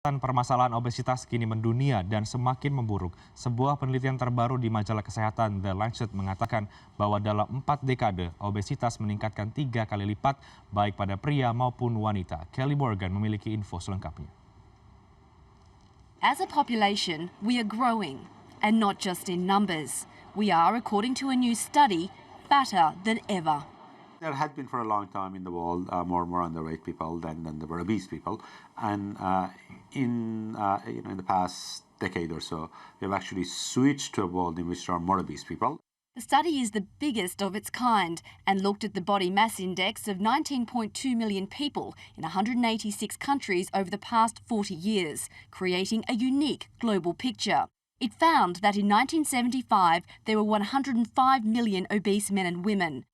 Permasalahan obesitas kini mendunia dan semakin memburuk. Sebuah penelitian terbaru di majalah kesehatan The Lancet mengatakan bahwa dalam 4 dekade, obesitas meningkatkan 3 kali lipat baik pada pria maupun wanita. Kelly Morgan memiliki info selengkapnya. As a population, we are growing, and not just in numbers. We are, according to a new study, fatter than ever. There had been for a long time in the world more underweight people than there were obese people, and in the past decade or so, we've actually switched to a world in which there are more obese people. The study is the biggest of its kind and looked at the body mass index of 19.2 million people in 186 countries over the past 40 years, creating a unique global picture. It found that in 1975 there were 105 million obese men and women.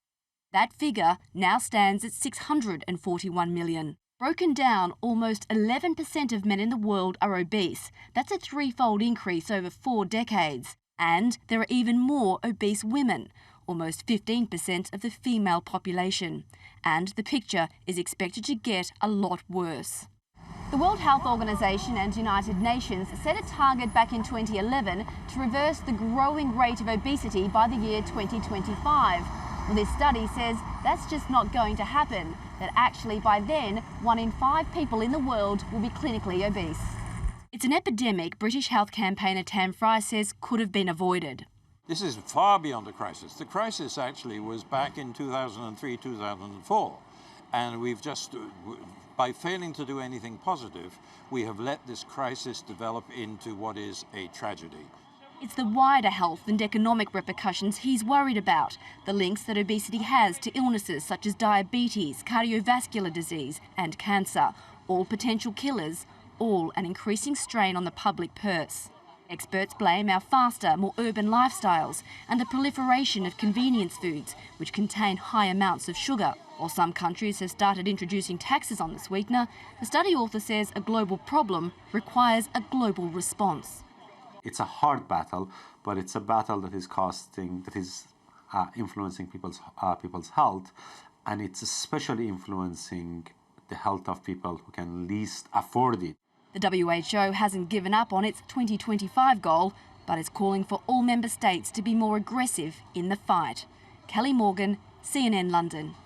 That figure now stands at 641 million. Broken down, almost 11% of men in the world are obese. That's a threefold increase over 4 decades. And there are even more obese women, almost 15% of the female population. And the picture is expected to get a lot worse. The World Health Organization and United Nations set a target back in 2011 to reverse the growing rate of obesity by the year 2025. Well, this study says that's just not going to happen, that actually by then, 1 in 5 people in the world will be clinically obese. It's an epidemic British health campaigner Tam Fry says could have been avoided. This is far beyond the crisis. The crisis actually was back in 2003, 2004, and we've just, by failing to do anything positive, we have let this crisis develop into what is a tragedy. It's the wider health and economic repercussions he's worried about, the links that obesity has to illnesses such as diabetes, cardiovascular disease and cancer, all potential killers, all an increasing strain on the public purse. Experts blame our faster, more urban lifestyles and the proliferation of convenience foods, which contain high amounts of sugar. While some countries have started introducing taxes on the sweetener, the study author says a global problem requires a global response. It's a hard battle, but it's a battle that is influencing people's health, and it's especially influencing the health of people who can least afford it. The WHO hasn't given up on its 2025 goal, but is calling for all member states to be more aggressive in the fight. Kelly Morgan, CNN London.